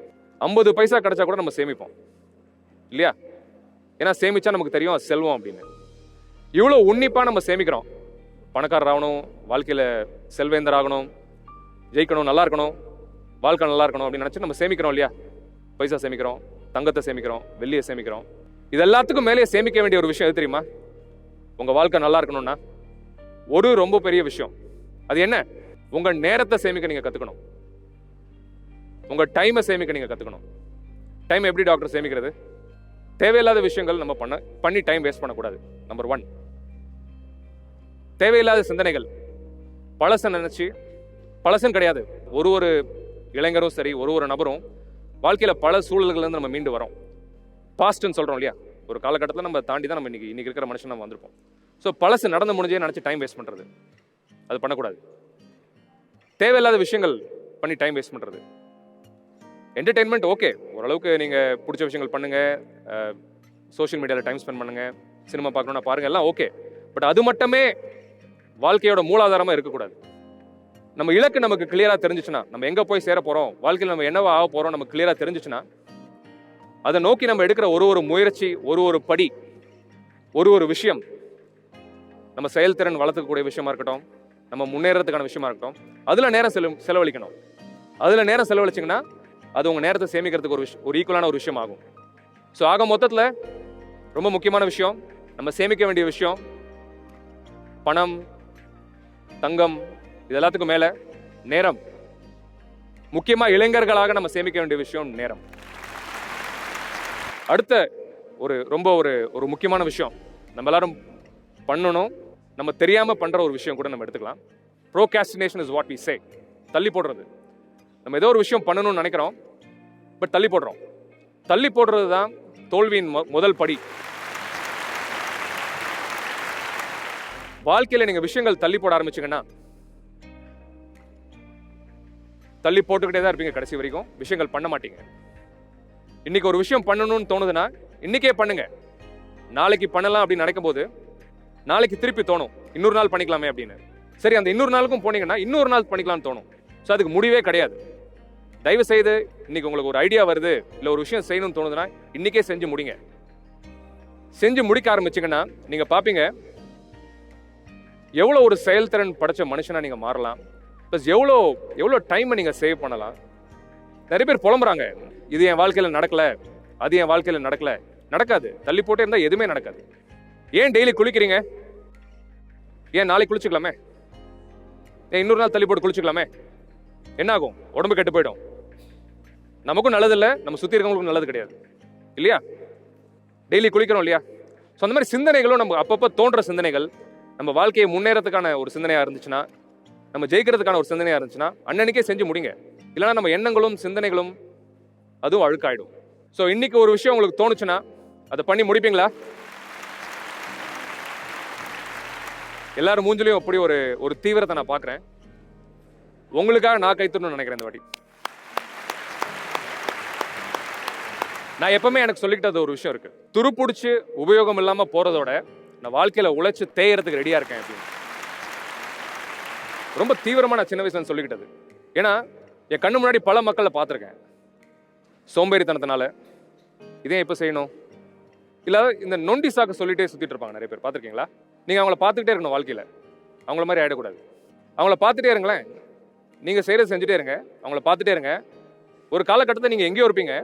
50 பைசா கிடைச்சா கூட நம்ம சேமிப்போம் இல்லையா? ஏன்னா சேமிச்சா நமக்கு தெரியும் அது செல்வம் அப்படின்னு. இவ்வளோ உன்னிப்பாக நம்ம சேமிக்கிறோம். பணக்காரர் ஆகணும், வாழ்க்கையில் செல்வேந்தர் ஆகணும், ஜெயிக்கணும், நல்லா இருக்கணும், வாழ்க்கை நல்லா இருக்கணும் அப்படின்னு நினச்சி நம்ம சேமிக்கிறோம் இல்லையா? பைசா சேமிக்கிறோம், தங்கத்தை சேமிக்கிறோம், வெள்ளியை சேமிக்கிறோம். இது எல்லாத்துக்கும் மேலே சேமிக்க வேண்டிய ஒரு விஷயம் எது தெரியுமா? உங்கள் வாழ்க்கை நல்லா இருக்கணும்னா ஒரு ரொம்ப பெரிய விஷயம். அது என்ன? உங்கள் நேரத்தை சேமிக்க நீங்கள் கற்றுக்கணும். உங்கள் டைமை சேமிக்க நீங்கள் கற்றுக்கணும். டைம் எப்படி டாக்டர் சேமிக்கிறது? தேவையில்லாத விஷயங்கள் நம்ம பண்ணி டைம் வேஸ்ட் பண்ணக்கூடாது. நம்பர் 1. தேவையில்லாத சிந்தனைகள், பழசை நினைச்சு, பழசன் கிடையாது, ஒரு இளைஞரும் சரி, ஒரு நபரும் வாழ்க்கையில் பல சூழல்கள்லேருந்து நம்ம மீண்டு வரோம். பாஸ்ட்னு சொல்கிறோம் இல்லையா? ஒரு காலகட்டத்தில் நம்ம தாண்டி தான் நம்ம இன்னைக்கு இருக்கிற மனுஷன் நம்ம வந்திருப்போம். ஸோ பழசு நடந்து முடிஞ்சே நினச்சி டைம் வேஸ்ட் பண்ணுறது, அது பண்ணக்கூடாது. தேவையில்லாத விஷயங்கள் பண்ணி டைம் வேஸ்ட் பண்ணுறது. என்டர்டெயின்மெண்ட் ஓகே, ஓரளவுக்கு நீங்கள் பிடிச்ச விஷயங்கள் பண்ணுங்கள், சோஷியல் மீடியாவில் டைம் ஸ்பெண்ட் பண்ணுங்கள், சினிமா பார்க்கணுன்னா பாருங்கள், எல்லாம் ஓகே. பட் அது மட்டுமே வாழ்க்கையோட மூலாதாரமாக இருக்கக்கூடாது. நம்ம இலக்கு நமக்கு கிளியராக தெரிஞ்சிச்சுன்னா, நம்ம எங்கே போய் சேர போகிறோம், வாழ்க்கையில் நம்ம என்னவா ஆக போகிறோம் நமக்கு கிளியராக தெரிஞ்சிச்சுன்னா, அதை நோக்கி நம்ம எடுக்கிற ஒரு முயற்சி, ஒரு படி, ஒரு விஷயம், நம்ம செயல்திறன் வளர்த்துக்கக்கூடிய விஷயமா இருக்கட்டும், நம்ம முன்னேறதுக்கான விஷயமா இருக்கட்டும், அதில் நேரம் செலவழிக்கணும். அதில் நேரம் செலவழிச்சிங்கன்னா அது உங்கள் நேரத்தை சேமிக்கிறதுக்கு ஒரு ஈக்குவலான ஒரு விஷயம் ஆகும். ஸோ ஆக மொத்தத்தில் ரொம்ப முக்கியமான விஷயம், நம்ம சேமிக்க வேண்டிய விஷயம் பணம், தங்கம், இது எல்லாத்துக்கும் மேலே நேரம். முக்கியமாக இளைஞர்களாக நம்ம சேமிக்க வேண்டிய விஷயம் நேரம். அடுத்த ரொம்ப ஒரு முக்கியமான விஷயம் நம்ம எல்லாரும் பண்ணணும், நம்ம தெரியாமல் பண்ணுற ஒரு விஷயம் கூட நம்ம எடுத்துக்கலாம். Procrastination is what we say. தள்ளி போடுறது. நம்ம ஏதோ ஒரு விஷயம் பண்ணணும்னு நினைக்கிறோம், பட் தள்ளி போடுறோம். தள்ளி போடுறது தான் தோல்வியின் முதல் படி. வாழ்க்கையில் நீங்கள் விஷயங்கள் தள்ளி போட ஆரம்பிச்சிங்கன்னா தள்ளி போட்டுக்கிட்டே தான் இருப்பீங்க கடைசி வரைக்கும், விஷயங்கள் பண்ண மாட்டீங்க. இன்னைக்கு ஒரு விஷயம் பண்ணணும்னு தோணுதுன்னா இன்னைக்கே பண்ணுங்க. நாளைக்கு பண்ணலாம் அப்படின்னு நினைக்கும் போது நாளைக்கு திருப்பி தோணும் இன்னொரு நாள் பண்ணிக்கலாமே அப்படின்னு. சரி, அந்த இன்னொரு நாளுக்கும் போனீங்கன்னா இன்னொரு நாள் பண்ணிக்கலாம்னு தோணும். ஸோ அதுக்கு முடிவே கிடையாது. தயவு செய்து இன்னைக்கு உங்களுக்கு ஒரு ஐடியா வருது, இல்லை ஒரு விஷயம் செய்யணும்னு தோணுதுன்னா இன்னைக்கே செஞ்சு முடிங்க. செஞ்சு முடிக்க ஆரம்பிச்சிங்கன்னா நீங்கள் பார்ப்பீங்க எவ்வளோ ஒரு செயல்திறன் படைச்ச மனுஷனா நீங்கள் மாறலாம். ப்ளஸ் எவ்வளோ டைமை நீங்கள் சேவ் பண்ணலாம். நிறைய பேர் புலம்புறாங்க, இது என் வாழ்க்கையில் நடக்கலை, அது என் வாழ்க்கையில் நடக்காது. தள்ளி போட்டே இருந்தால் எதுவுமே நடக்காது. ஏன் டெய்லி குளிக்கிறீங்க? ஏன் நாளைக்கு குளிச்சுக்கலாமே? ஏன் இன்னொரு நாள் தள்ளி போட்டு குளிச்சுக்கலாமே? என்ன ஆகும்? உடம்பு கெட்டு போயிடும். நமக்கும் நல்லதில்லை, நம்ம சுற்றி இருக்கவங்களுக்கும் நல்லது கிடையாது இல்லையா? டெய்லி குளிக்கிறோம் இல்லையா? ஸோ அந்த மாதிரி சிந்தனைகளும் நம்ம அப்பப்போ தோன்ற சிந்தனைகள் நம்ம வாழ்க்கையை முன்னேறதுக்கான ஒரு சிந்தனையாக இருந்துச்சுன்னா, நம்ம ஜெயிக்கிறதுக்கான ஒரு சிந்தனையாக இருந்துச்சுன்னா அன்னன்னைக்கே செஞ்சு முடிங்க. இல்லைனா நம்ம எண்ணங்களும் சிந்தனைகளும் அதுவும் அழுக்காயிடும். ஸோ இன்னைக்கு ஒரு விஷயம் உங்களுக்கு தோணுச்சுன்னா அதை பண்ணி முடிப்பீங்களா? எல்லாரும் மூஞ்சிலையும் அப்படி ஒரு தீவிரத்தை நான் பார்க்குறேன். உங்களுக்காக நான் கைத்தரணும்னு நினைக்கிறேன் இந்த வாட்டி. நான் எப்பவுமே எனக்கு சொல்லிக்கிட்டது ஒரு விஷயம் இருக்கு, துருப்பிடிச்சு உபயோகம் இல்லாமல் போறதோட நான் வாழ்க்கையில் உழைச்சு தேயறதுக்கு ரெடியாக இருக்கேன் அப்படின்னு. ரொம்ப தீவிரமாக நான் சின்ன வயசுல சொல்லிக்கிட்டது. ஏன்னா என் கண்ணு முன்னாடி பல மக்களை பார்த்துருக்கேன். சோம்பேறித்தனத்தினால இதே எப்போ செய்யணும் இல்லை இந்த நொண்டி சாக்கு சொல்லிட்டே சுற்றிட்டு இருப்பாங்க நிறைய பேர். பார்த்துருக்கீங்களா? நீங்கள் அவங்கள பார்த்துக்கிட்டே இருக்கணும் வாழ்க்கையில். அவங்கள மாதிரி ஆகிடக்கூடாது. அவங்கள பார்த்துட்டே இருங்களேன். நீங்கள் செய்கிறது செஞ்சுட்டே இருங்க, அவங்கள பார்த்துட்டே இருங்க. ஒரு காலகட்டத்தில் நீங்கள் எங்கேயோ இருப்பீங்க,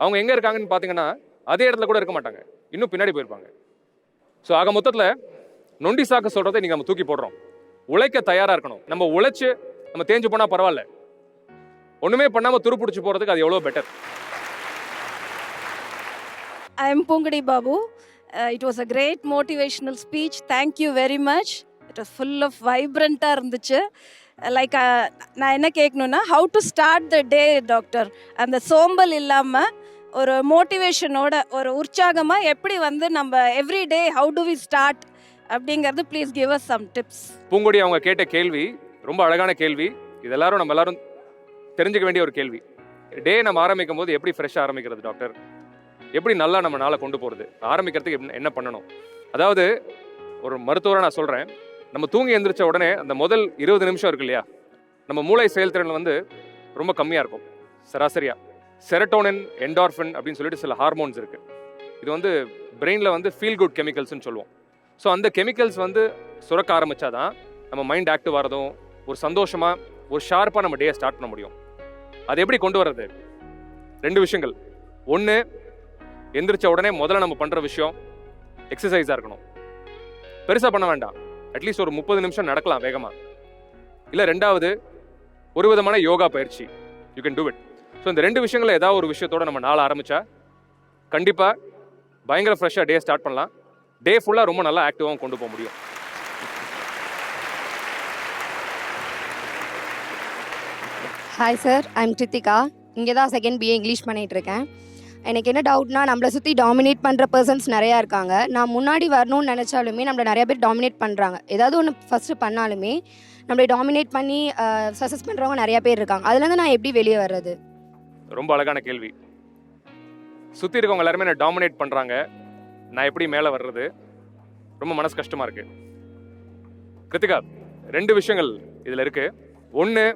அவங்க எங்கே இருக்காங்கன்னு பார்த்தீங்கன்னா அதே இடத்துல கூட இருக்க மாட்டாங்க, இன்னும் பின்னாடி போயிருப்பாங்க. ஸோ ஆக மொத்தத்தில் நொண்டி சாக்கு சொல்கிறத நீங்கள் நம்ம தூக்கி போடுறோம். உழைக்க தயாராக இருக்கணும். நம்ம உழைச்சு நம்ம தேஞ்சு போனால் பரவாயில்ல, ஒண்ணுமே பண்ணாம துருப்பிடிச்சு போறதுக்கு அது எவ்வளவு better. I am Pungadi Babu. It was a great motivational speech. Thank you very much. It was full of vibrant இருந்துச்சு. லைக் நான் என்ன கேட்கணுன்னா, how to start the day doctor, அந்த சோம்பல் இல்லாமல் ஒரு மோட்டிவேஷனோட ஒரு உற்சாகமாக எப்படி வந்து நம்ம every day how to we start அப்படிங்கிறது please give us some tips. Poongodi அவங்க கேட்ட கேள்வி ரொம்ப அழகான கேள்வி. இது நம்ம எல்லாரும் தெரிஞ்சுக்க வேண்டிய ஒரு கேள்வி. டே நம்ம ஆரம்பிக்கும் போது எப்படி ஃப்ரெஷ்ஷாக ஆரம்பிக்கிறது டாக்டர், எப்படி நல்லா நம்ம நாளை கொண்டு போகிறது, ஆரம்பிக்கிறதுக்கு என்ன பண்ணணும்? அதாவது ஒரு மருத்துவராக நான் சொல்கிறேன், நம்ம தூங்கி எழுந்திரிச்ச உடனே அந்த முதல் 20 நிமிஷம் இருக்கு இல்லையா, நம்ம மூளை செயல்திறன் வந்து ரொம்ப கம்மியாக இருக்கும் சராசரியாக. செரட்டோனின், என்டார்ஃபின் அப்படின்னு சொல்லிட்டு சில ஹார்மோன்ஸ் இருக்குது. இது வந்து பிரெயினில் வந்து ஃபீல் குட் கெமிக்கல்ஸ்னு சொல்லுவோம். ஸோ அந்த கெமிக்கல்ஸ் வந்து சுரக்க ஆரம்பித்தாதான் நம்ம மைண்ட் ஆக்டிவ் ஆகிறதும் ஒரு சந்தோஷமாக ஒரு ஷார்ப்பாக நம்ம டே ஸ்டார்ட் பண்ண முடியும். அது எப்படி கொண்டு வர்றது? 2 விஷயங்கள். ஒன்று, எந்திரிச்ச உடனே முதல்ல நம்ம பண்ணுற விஷயம் எக்ஸசைஸாக இருக்கணும். பெருசாக பண்ண வேண்டாம், அட்லீஸ்ட் ஒரு 30 நிமிஷம் நடக்கலாம் வேகமாக. இல்லை 2வது ஒரு விதமான யோகா பயிற்சி, you can do it. So இந்த 2 விஷயங்களில் ஏதாவது ஒரு விஷயத்தோடு நம்ம நாளை ஆரம்பித்தா கண்டிப்பாக பயங்கர ஃப்ரெஷ்ஷாக டே ஸ்டார்ட் பண்ணலாம். டே ஃபுல்லாக ரொம்ப நல்லா ஆக்டிவாகவும் கொண்டு போக முடியும். Hi sir, I'm Krithika. இங்கே தான் செகண்ட் பிஏ இங்கிலீஷ் பண்ணிகிட்ருக்கேன். எனக்கு என்ன டவுட்னா, நம்மளை சுற்றி டாமினேட் பண்ணுற பர்சன்ஸ் நிறையா இருக்காங்க. நான் முன்னாடி வரணும்னு நினச்சாலுமே நம்மளை நிறைய பேர் டாமினேட் பண்ணுறாங்க. ஏதாவது ஒன்று ஃபஸ்ட்டு பண்ணாலுமே நம்மளை டாமினேட் பண்ணி சக்ஸஸ் பண்ணுறவங்க நிறையா பேர் இருக்காங்க. அதுலேருந்து நான் எப்படி வெளியே வர்றது? ரொம்ப அழகான கேள்வி. சுற்றி இருக்கவங்க எல்லாருமே நான் டாமினேட் பண்ணுறாங்க, நான் எப்படி மேலே வர்றது? ரொம்ப மனசு கஷ்டமாக இருக்குது. கிருத்திகா, 2 விஷயங்கள் இதில் இருக்குது. ஒன்று,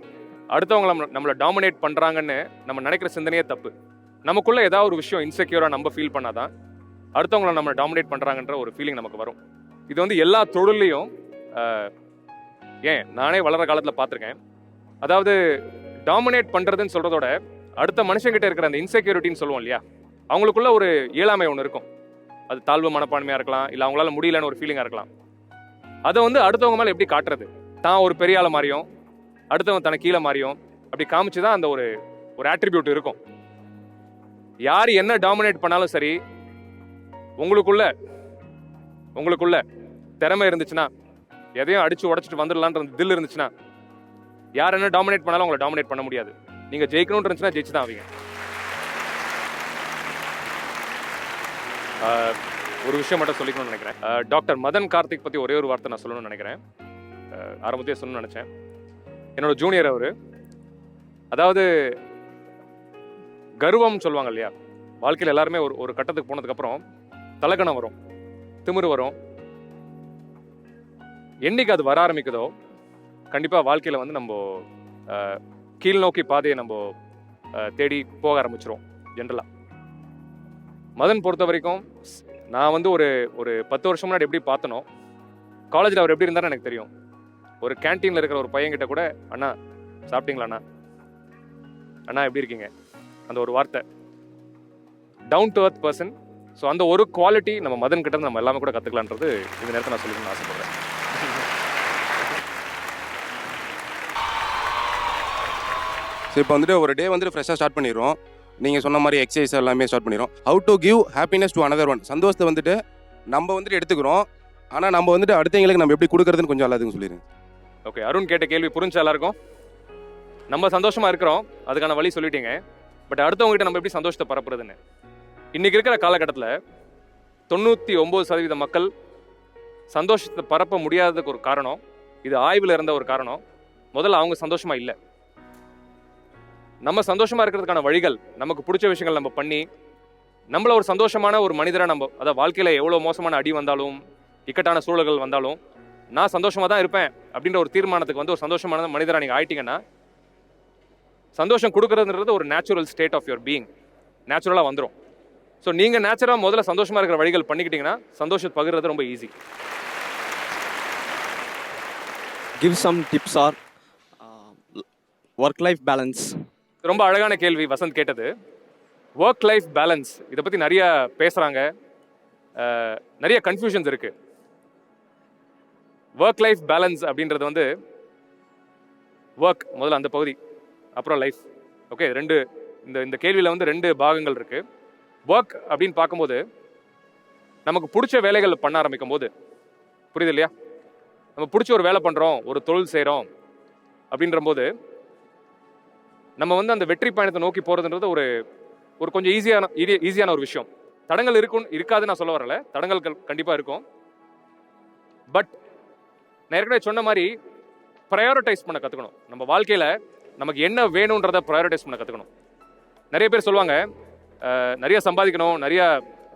அடுத்தவங்க நம்மளை டாமினேட் பண்ணுறாங்கன்னு நம்ம நினைக்கிற சிந்தனையே தப்பு. நமக்குள்ளே ஏதாவது ஒரு விஷயம் இன்செக்யூராக நம்ம ஃபீல் பண்ணாதான் அடுத்தவங்கள நம்மளை டாமினேட் பண்ணுறாங்கன்ற ஒரு ஃபீலிங் நமக்கு வரும். இது வந்து எல்லா தொழிலையும் நானே வளர காலத்தில் பார்த்துருக்கேன். அதாவது டாமினேட் பண்ணுறதுன்னு சொல்கிறதோட அடுத்த மனுஷங்கிட்ட இருக்கிற அந்த இன்செக்யூரிட்டின்னு சொல்லுவோம் இல்லையா, அவங்களுக்குள்ள ஒரு இயலாமை ஒன்று இருக்கும். அது தாழ்வு மனப்பான்மையாக இருக்கலாம், இல்லை அவங்களால முடியலன்னு ஒரு ஃபீலிங்காக இருக்கலாம். அதை வந்து அடுத்தவங்க மேலே எப்படி காட்டுறது? தான் ஒரு பெரிய ஆளை மாதிரியும் அடுத்தவங்க தனக்கு கீழே மாதிரியும் அப்படி காமிச்சு தான் அந்த ஒரு ஆட்ரிபியூட் இருக்கும். யார் என்ன டாமினேட் பண்ணாலும் சரி, உங்களுக்குள்ள திறமை இருந்துச்சுன்னா, எதையும் அடிச்சு உடச்சிட்டு வந்துடலான்ற தில் இருந்துச்சுன்னா, யார் என்ன டாமினேட் பண்ணாலும் உங்களை டாமினேட் பண்ண முடியாது. நீங்க ஜெயிக்கணும்னு இருந்துச்சுன்னா ஜெயிச்சு தான் ஆவீங்க. ஒரு விஷயம் மட்டும் சொல்லிக்கணும்னு நினைக்கிறேன். டாக்டர் மதன் கார்த்திக் பத்தி ஒரே ஒரு வார்த்தை நான் சொல்லணும்னு நினைக்கிறேன். ஆரம்பத்தையே சொல்லணும்னு நினைச்சேன். என்னோட ஜூனியர் அவரு. அதாவது கர்வம் சொல்லுவாங்க இல்லையா, வாழ்க்கையில் எல்லாருமே ஒரு கட்டத்துக்கு போனதுக்கப்புறம் தலகணம் வரும், திமிரு வரும். என்னைக்கு அது வர ஆரம்பிக்குதோ கண்டிப்பாக வாழ்க்கையில் வந்து நம்ம கீழ் நோக்கி பாதையை நம்ம தேடி போக ஆரம்பிச்சிரும் ஜென்ரலாக. மதன் பொறுத்த வரைக்கும் நான் வந்து ஒரு 10 வருஷம் முன்னாடி எப்படி பார்த்தனோ, காலேஜில் அவர் எப்படி இருந்தாலும் எனக்கு தெரியும். ஒரு கேன்டீனில் இருக்கிற ஒரு பையன்கிட்ட கூட, அண்ணா சாப்பிட்டீங்களா, அண்ணா எப்படி இருக்கீங்க, அந்த ஒரு வார்த்தை. Down to earth person. So அந்த ஒரு குவாலிட்டி நம்ம மதன் கிட்ட நம்ம எல்லாமே கூட கற்றுக்கலான்றது இந்த நேரத்தில் நான் சொல்லிக்கணும்னு ஆசைப்படுறேன். ஸோ இப்போ வந்துட்டு ஒரு டே வந்துட்டு ஃப்ரெஷ்ஷாக ஸ்டார்ட் பண்ணிடுறோம். நீங்கள் சொன்ன மாதிரி எக்ஸசைஸ் எல்லாமே ஸ்டார்ட் பண்ணிடுறோம். How to give happiness to another one. சந்தோஷத்தை வந்துட்டு நம்ம வந்துட்டு எடுத்துக்கிறோம், ஆனால் நம்ம வந்துட்டு அடுத்தவங்களுக்கு நம்ம எப்படி கொடுக்குறதுன்னு கொஞ்சம் எல்லாத்துக்கும் சொல்லிடுங்க. ஓகே, அருண் கேட்ட கேள்வி புரிஞ்சா எல்லாருக்கும்? நம்ம சந்தோஷமாக இருக்கிறோம், அதுக்கான வழி சொல்லிட்டீங்க. பட் அடுத்தவங்ககிட்ட நம்ம எப்படி சந்தோஷத்தை பரப்புறதுன்னு. இன்றைக்கி இருக்கிற காலகட்டத்தில் 99% மக்கள் சந்தோஷத்தை பரப்ப முடியாததுக்கு ஒரு காரணம், இது ஆய்வில் இருந்த ஒரு காரணம், முதல்ல அவங்க சந்தோஷமாக இல்லை. நம்ம சந்தோஷமாக இருக்கிறதுக்கான வழிகள், நமக்கு பிடிச்ச விஷயங்கள் நம்ம பண்ணி நம்மள ஒரு சந்தோஷமான ஒரு மனிதராக நம்ம, அதாவது வாழ்க்கையில் எவ்வளோ மோசமான அடி வந்தாலும் இக்கட்டான சூழல்கள் வந்தாலும் நான் சந்தோஷமாக தான் இருப்பேன் அப்படின்ற ஒரு தீர்மானத்துக்கு வந்து ஒரு சந்தோஷமான மனிதராக நீங்கள் ஆயிட்டீங்கன்னா, சந்தோஷம் கொடுக்குறதுன்றது ஒரு natural state of your being, நேச்சுரலாக வந்துடும். ஸோ நீங்கள் நேச்சுரலாக முதல்ல சந்தோஷமாக இருக்கிற வழிகள் பண்ணிக்கிட்டீங்கன்னா சந்தோஷத்தை பகிர்றது ரொம்ப easy. Give some tips or work-life balance. ரொம்ப அழகான கேள்வி வசந்த் கேட்டது. ஒர்க் லைஃப் பேலன்ஸ் இதை பற்றி நிறைய பேசுகிறாங்க, நிறைய கன்ஃபியூஷன்ஸ் இருக்குது. ஒர்க் லைஃப் பேலன்ஸ் அப்படின்றது வந்து ஒர்க் முதல்ல அந்த பகுதி, அப்புறம் லைஃப். ஓகே, இந்த கேள்வியில் வந்து 2 பாகங்கள் இருக்கு. ஒர்க் அப்படின்னு பார்க்கும்போது நமக்கு பிடிச்ச வேலைகள் பண்ண ஆரம்பிக்கும் போது, புரியுது இல்லையா, நம்ம பிடிச்ச ஒரு வேலை பண்ணுறோம், ஒரு தொழில் செய்கிறோம் அப்படின்ற போது நம்ம வந்து அந்த வெற்றி பயணத்தை நோக்கி போகிறதுன்றது ஒரு கொஞ்சம் ஈஸியான ஒரு விஷயம். தடங்கள் இருக்காது நான் சொல்ல வரல, தடங்கள் கண்டிப்பாக இருக்கும். பட் நான் ஏற்கனவே சொன்ன மாதிரி ப்ரையாரிட்டைஸ் பண்ண கற்றுக்கணும். நம்ம வாழ்க்கையில் நமக்கு என்ன வேணுன்றதை ப்ரையாரிட்டைஸ் பண்ண கற்றுக்கணும். நிறைய பேர் சொல்லுவாங்க நிறைய சம்பாதிக்கணும், நிறைய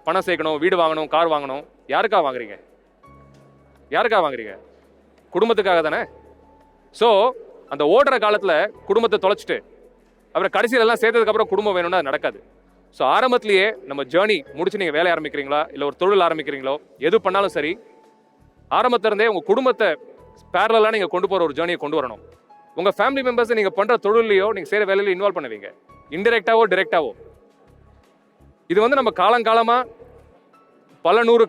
பணம் சேர்க்கணும், வீடு வாங்கணும், கார் வாங்கணும். யாருக்காக வாங்குறீங்க? குடும்பத்துக்காக தானே. ஸோ அந்த ஓடுற காலத்தில் குடும்பத்தை தொலைச்சிட்டு அப்புறம் கடைசியில் எல்லாம் சேர்த்ததுக்கப்புறம் குடும்பம் வேணும்னா அது நடக்காது. ஸோ ஆரம்பத்திலேயே நம்ம ஜேர்னி முடிச்சு நீங்கள் வேலை ஆரம்பிக்கிறீங்களா, இல்லை ஒரு தொழில் ஆரம்பிக்கிறீங்களோ, எது பண்ணாலும் சரி, ஆரம்பத்திலிருந்தே உங்கள் குடும்பத்தை பேரலாக நீங்கள் கொண்டு போகிற ஒரு ஜேர்னியை கொண்டு வரணும். உங்கள் ஃபேமிலி மெம்பர்ஸை நீங்கள் பண்ணுற தொழிலையோ நீங்கள் செய்கிற வேலையிலையோ இன்வால்வ் பண்ணுவீங்க, இன்டெரக்டாவோ டிரெக்டாவோ. இது வந்து நம்ம காலங்காலமாக பல நூறு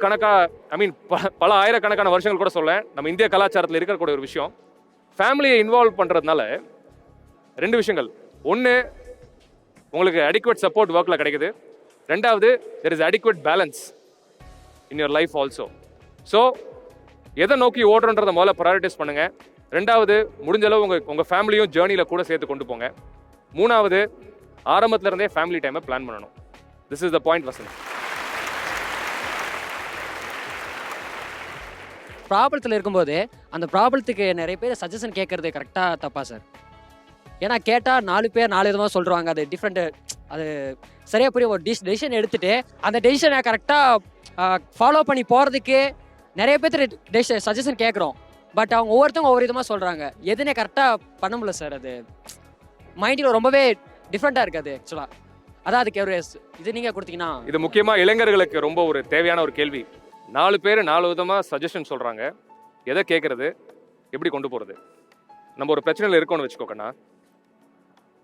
பல ஆயிரக்கணக்கான வருஷங்கள் கூட சொல்ல நம்ம இந்திய கலாச்சாரத்தில் இருக்கக்கூடிய ஒரு விஷயம். ஃபேமிலியை இன்வால்வ் பண்ணுறதுனால 2 விஷயங்கள். ஒன்று, உங்களுக்கு அடிக்குவேட் சப்போர்ட் ஒர்க்கில் கிடைக்குது. 2வது, there is adequate balance in your life also. So எதை நோக்கி ஓடுறன்றதை முதல்ல ப்ரையாரிட்டைஸ் பண்ணுங்கள். 2வது, முடிஞ்ச அளவு உங்கள் ஃபேமிலியும் ஜேர்னியில் கூட சேர்த்து கொண்டு போங்க. 3வது, ஆரம்பத்தில் இருந்தே ஃபேமிலி டைமை பிளான் பண்ணணும். This is the point Vasanth. ப்ராப்ளத்தில் இருக்கும்போது அந்த ப்ராப்ளத்துக்கு நிறைய பேர் சஜஷன் கேட்குறது கரெக்டாக தப்பா சார்? ஏன்னா கேட்டால் 4 பேர் 4 விதமாக சொல்கிறாங்க. அது டிஃப்ரெண்ட்டு, அது சரியாக புரிய ஒரு டெசிஷன் எடுத்துகிட்டு அந்த டெசிஷனை கரெக்டாக ஃபாலோ பண்ணி போகிறதுக்கு நிறைய பேர் சஜஷன் கேட்குறோம். பட் அவங்க ஒவ்வொருத்தவங்க ஒவ்வொரு விதமாக சொல்கிறாங்க. எதுனே கரெக்டாக பண்ண முடியல சார். அது மைண்டில் ரொம்பவே டிஃப்ரெண்ட்டாக இருக்குது ஆக்சுவலாக. அதான் அதுக்கு ஒரு இது நீங்கள் கொடுத்தீங்கன்னா. இது முக்கியமாக இளைஞர்களுக்கு ரொம்ப ஒரு தேவையான ஒரு கேள்வி. 4 பேர் 4 விதமாக சஜஷன் சொல்கிறாங்க. எதை கேட்குறது, எப்படி கொண்டு போகிறது? நம்ம ஒரு பிரச்சனையில் இருக்கோன்னு வச்சுக்கோக்கண்ணா,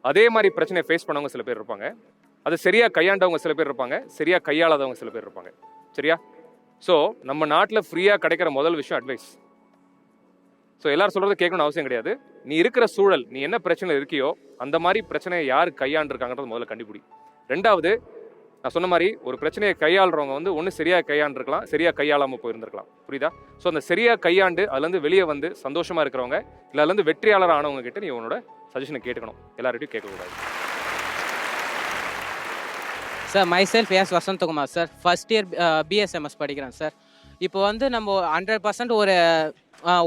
அதே மாதிரி பிரச்சனையை ஃபேஸ் பண்ணவங்க சில பேர் இருப்பாங்க, அதை சரியாக கையாண்டவங்க சில பேர் இருப்பாங்க, சரியாக கையாளாதவங்க சில பேர் இருப்பாங்க. சரியா? ஸோ நம்ம நாட்டில் ஃப்ரீயாக கிடைக்கிற முதல் விஷயம் அட்வைஸ். ஸோ எல்லாரும் சொல்கிறது கேட்கணும்னு அவசியம் கிடையாது. நீ இருக்கிற சூழல், நீ என்ன பிரச்சனையில் இருக்கியோ அந்த மாதிரி பிரச்சனையை யார் கையாண்டுருக்காங்கன்றது முதல்ல கண்டுபிடி. 2வது, நான் சொன்ன மாதிரி ஒரு பிரச்சனையை கையாளுறவங்க வந்து ஒன்று சரியாக கையாண்டுருக்கலாம், சரியாக கையாளாமல் போயிருந்திருக்கலாம். புரியுதா? ஸோ அந்த சரியாக கையாண்டு அதுலேருந்து வெளியே வந்து சந்தோஷமாக இருக்கிறவங்க, இல்லை அதுலேருந்து வெற்றியாளர் ஆனவங்க கிட்ட நீ உன்னோட சஜஷனை கேட்டுக்கணும், எல்லார்கிட்டையும் கேட்கக்கூடாது. Sir, myself S Vasanthakumar sir, first year BSMS படிக்கிறேன் சார். இப்போ வந்து நம்ம 100% ஒரு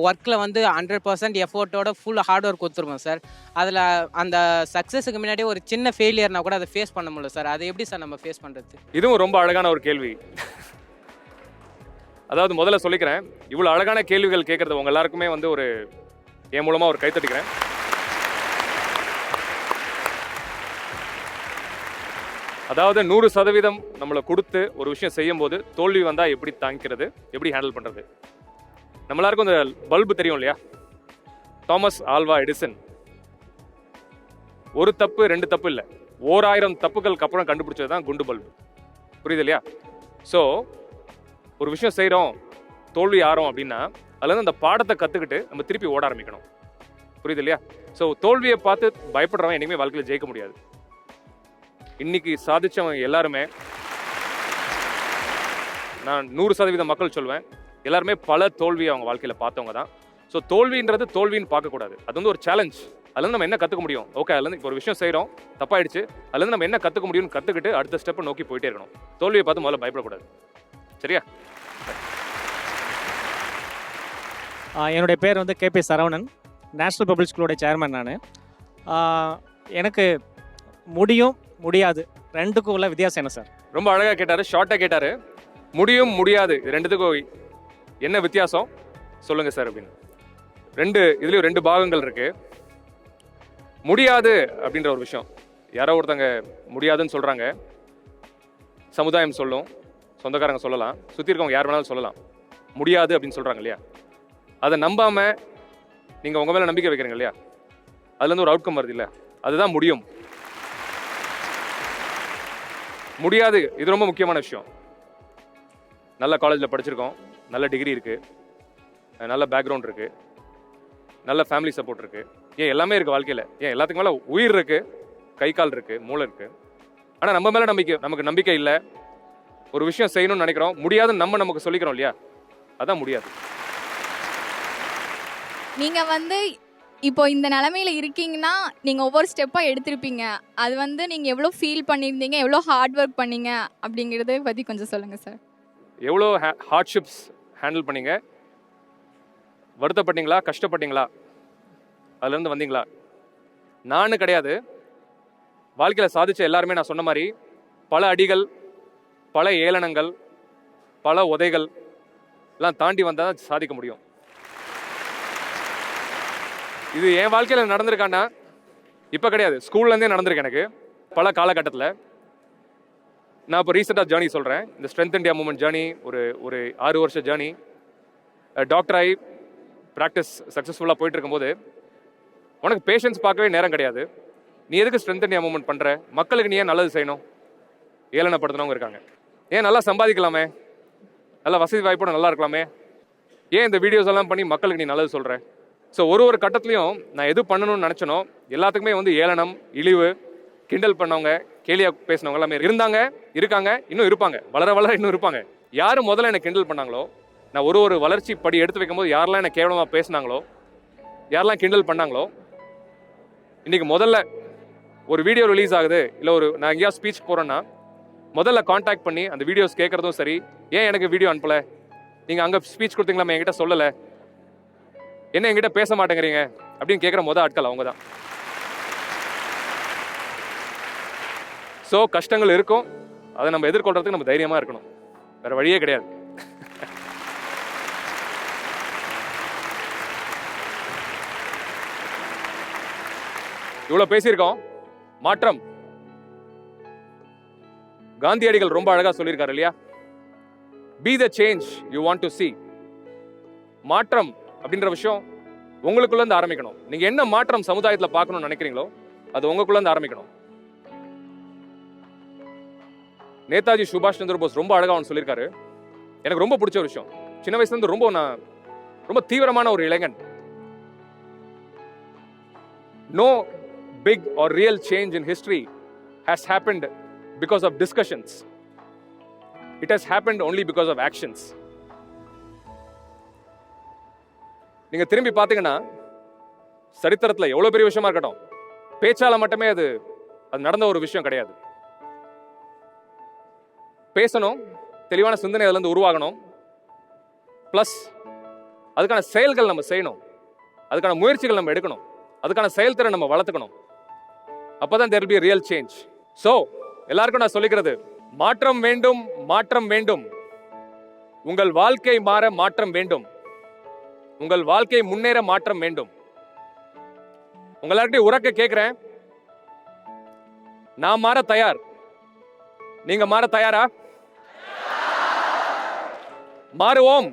ஒர்க்கில் வந்து 100% எஃபோர்ட்டோட ஃபுல் ஹார்ட் ஒர்க் கொடுத்துருவோம் சார். அதில் அந்த சக்ஸஸுக்கு முன்னாடி ஒரு சின்ன ஃபெயிலியர்னா கூட அதை ஃபேஸ் பண்ண முடியல சார். அதை எப்படி சார் நம்ம ஃபேஸ் பண்ணுறது? இதுவும் ரொம்ப அழகான ஒரு கேள்வி. அதாவது முதல்ல சொல்லிக்கிறேன், இவ்வளோ அழகான கேள்விகள் கேட்குறது உங்கள் எல்லாருக்குமே வந்து ஒரு என் மூலமாக ஒரு கைத்தட்டிக்கிறேன். அதாவது 100% நம்மளை கொடுத்து ஒரு விஷயம் செய்யும் போது தோல்வி வந்தால் எப்படி தாங்கிக்கிறது, எப்படி ஹேண்டில் பண்ணுறது. நம்ம எல்லாருக்கும் இந்த பல்பு தெரியும் இல்லையா? தாமஸ் ஆல்வா எடிசன் 1 தப்பு 2 தப்பு இல்லை, 1000 தப்புகளுக்கு அப்புறம் கண்டுபிடிச்சது தான் குண்டு பல்பு. புரியுது இல்லையா? ஸோ ஒரு விஷயம் செய்கிறோம், தோல்வி ஆறோம் அப்படின்னா அதுலேருந்து அந்த பாடத்தை கற்றுக்கிட்டு நம்ம திருப்பி ஓட ஆரம்பிக்கணும். புரியுது இல்லையா? ஸோ தோல்வியை பார்த்து பயப்படுறவன் என்றைக்குமே வாழ்க்கையில் ஜெயிக்க முடியாது. இன்னைக்கு சாதிச்சவங்க எல்லாருமே, நான் 100% மக்கள் சொல்வேன், எல்லாருமே பல தோல்வியை அவங்க வாழ்க்கையில் பார்த்தவங்க தான். ஸோ தோல்வின்றது தோல்வின்னு பார்க்கக்கூடாது, அது வந்து ஒரு சேலஞ்ச். அதுலேருந்து நம்ம என்ன கற்றுக்க முடியும்? ஓகே, அதுலேருந்து இப்போ ஒரு விஷயம் செய்கிறோம், தப்பாயிடுச்சு, அதுலேருந்து நம்ம என்ன கற்றுக்க முடியும்னு கற்றுக்கிட்டு அடுத்த ஸ்டெப்பை நோக்கி போயிட்டே இருக்கணும். தோல்வியை பார்த்து முதல்ல பயப்படக்கூடாது. சரியா? என்னுடைய பேர் வந்து கேபி சரவணன், நேஷ்னல் பப்ளிக் ஸ்கூலோட சேர்மன் நான். எனக்கு முடியும் முடியாது ரெண்டுக்கும் உள்ள வித்தியாசம் என்ன சார்? ரொம்ப அழகாக கேட்டார், ஷார்ட்டாக கேட்டார். முடியும் முடியாது இது ரெண்டுத்துக்கும் என்ன வித்தியாசம் சொல்லுங்கள் சார் அப்படின்னு. இதுலேயும் 2 பாகங்கள் இருக்குது. முடியாது அப்படின்ற ஒரு விஷயம், யாரோ ஒருத்தங்க முடியாதுன்னு சொல்கிறாங்க, சமுதாயம் சொல்லும், சொந்தக்காரங்க சொல்லலாம், சுற்றி இருக்கவங்க யார் வேணாலும் சொல்லலாம், முடியாது அப்படின்னு சொல்கிறாங்க இல்லையா? அதை நம்பாமல் நீங்கள் உங்கள் மேலே நம்பிக்கை வைக்கிறீங்க இல்லையா? அதுலேருந்து ஒரு அவுட்கம் வருது இல்லை, அதுதான் முடியும். முடியாது இது ரொம்ப முக்கியமான விஷயம். நல்ல காலேஜில் படிச்சிருக்கோம், நல்ல டிகிரி இருக்குது, நல்ல பேக்ரவுண்ட் இருக்குது, நல்ல ஃபேமிலி சப்போர்ட் இருக்குது, ஏன் எல்லாமே இருக்குது வாழ்க்கையில், ஏன் எல்லாத்துக்கு மேலே உயிர் இருக்குது, கை கால் இருக்கு, மூளை இருக்கு. ஆனால் நம்ம மேலே நமக்கு நம்பிக்கை இல்லை. ஒரு விஷயம் செய்யணும்னு நினைக்கிறோம், முடியாதுன்னு நமக்கு சொல்லிக்கிறோம் இல்லையா, அதான் முடியாது. நீங்க வந்து இப்போ இந்த நிலமையில இருக்கீங்கன்னா நீங்க ஒவ்வொரு ஸ்டெப்பா எடுத்திருப்பீங்க. அது வந்து நீங்க எவ்வளோ ஃபீல் பண்ணியிருந்தீங்க, எவ்வளோ ஹார்ட் ஒர்க் பண்ணீங்க அப்படிங்கிறத பத்தி கொஞ்சம் சொல்லுங்க சார். எவ்வளோ ஹார்ட்ஷிப்ஸ் ஹேண்டில் பண்ணீங்க, வருத்தப்பட்டீங்களா, கஷ்டப்பட்டீங்களா, அதுலேருந்து வந்தீங்களா? நானும் கிடையாது, வாழ்க்கையில் சாதிச்ச எல்லாருமே நான் சொன்ன மாதிரி பல அடிகள், பல ஏளனங்கள், பல உதைகள் எல்லாம் தாண்டி வந்தால் தான் சாதிக்க முடியும். இது என் வாழ்க்கையில் நடந்திருக்கான்னா இப்போ கிடையாது, ஸ்கூல்லேருந்தே நடந்திருக்கு எனக்கு பல காலகட்டத்தில். நான் இப்போ ரீசெண்டாக ஜேர்னி சொல்கிறேன். இந்த ஸ்ட்ரென்த் இந்தியா மூவ்மெண்ட் ஜேர்னி ஒரு 6 வருஷ ஜேர்னி. டாக்டர் ஆகி ப்ராக்டிஸ் சக்ஸஸ்ஃபுல்லாக போயிட்டு இருக்கும்போது உனக்கு பேஷன்ஸ் பார்க்கவே நேரம் கிடையாது. நீ எதுக்கு ஸ்ட்ரென்த் இந்தியா மூவ்மெண்ட் பண்ணுற? மக்களுக்கு நீ ஏன் நல்லது செய்யணும்? ஏளனப்படுத்தினவங்க இருக்காங்க. ஏன் நல்லா சம்பாதிக்கலாமே, நல்லா வசதி வாய்ப்போட நல்லா இருக்கலாமே, ஏன் இந்த வீடியோஸ் எல்லாம் பண்ணி மக்களுக்கு நீ நல்லது சொல்கிற? ஸோ ஒரு கட்டத்துலையும் நான் எது பண்ணணும்னு நினச்சனோ எல்லாத்துக்குமே வந்து ஏளனம், இழிவு, கிண்டல் பண்ணவங்க, கேலியாக பேசினவங்க எல்லாமே இருந்தாங்க, இருக்காங்க, இன்னும் இருப்பாங்க, வளர இன்னும் இருப்பாங்க. யார் முதல்ல என்னை கிண்டல் பண்ணாங்களோ, நான் ஒரு வளர்ச்சி படி எடுத்து வைக்கும்போது யாரெல்லாம் என்னை கேவலமாக பேசினாங்களோ, யாரெல்லாம் கிண்டல் பண்ணாங்களோ, இன்றைக்கி முதல்ல ஒரு வீடியோ ரிலீஸ் ஆகுது, இல்லை நான் எங்கேயா ஸ்பீச் போகிறேன்னா முதல்ல காண்டாக்ட் பண்ணி அந்த வீடியோஸ் கேட்குறதும் சரி, ஏன் எனக்கு வீடியோ அனுப்பலை, நீங்கள் அங்கே ஸ்பீச் கொடுத்தீங்களா என்கிட்ட சொல்லலை, என்ன என்கிட்ட பேச மாட்டேங்கிறீங்க அப்படின்னு கேட்குற ஆட்கள் அவங்க தான். ஸோ கஷ்டங்கள் இருக்கும், அதை நம்ம எதிர்கொள்றதுக்கு நம்ம தைரியமாக இருக்கணும், வேற வழியே கிடையாது. இவ்வளோ பேசியிருக்கோம். மாற்றம், காந்தியடிகள் ரொம்ப அழகா சொல்லியிருக்காரு இல்லையா, be the change you want to see. மாற்றம் அப்படின்ற விஷயம் உங்களுக்குள்ள இருந்து ஆரம்பிக்கணும். நீங்க என்ன மாற்றம் சமுதாயத்தில் பார்க்கணும்னு நினைக்கிறீங்களோ அது உங்களுக்குள்ள இருந்து ஆரம்பிக்கணும். நேதாஜி சுபாஷ் சந்திர போஸ் ரொம்ப அழகா ஒன்று சொல்லியிருக்காரு, எனக்கு ரொம்ப பிடிச்ச ஒரு விஷயம். சின்ன வயசுல இருந்து ரொம்ப தீவிரமான ஒரு இளைஞன். No big or real change in history has happened because of discussions. It has happened only because of actions. நீங்க திரும்பி பார்த்தீங்கன்னா சரித்திரத்தில் எவ்வளோ பெரிய விஷயமா இருக்கட்டும், பேச்சால மட்டுமே அது நடந்த ஒரு விஷயம் கிடையாது. பேசணும், தெளிவான சிந்தனை அதுலேருந்து உருவாகணும், ப்ளஸ் அதுக்கான செயல்கள் நம்ம செய்யணும், அதுக்கான முயற்சிகள் நம்ம எடுக்கணும், அதுக்கான செயல்திறன் நம்ம வளர்த்துக்கணும். அப்பதான் there will be a real change. So எல்லாருக்கும் நான் சொல்லிக்கிறது, மாற்றம் வேண்டும், மாற்றம் வேண்டும். உங்கள் வாழ்க்கை மாற மாற்றம் வேண்டும், உங்கள் வாழ்க்கை முன்னேற மாற்றம் வேண்டும். உங்களார்கிட்ட உறக்க கேட்கிறேன், நான் மாற தயார், நீங்க மாற தயாரா? மாறுவோம்.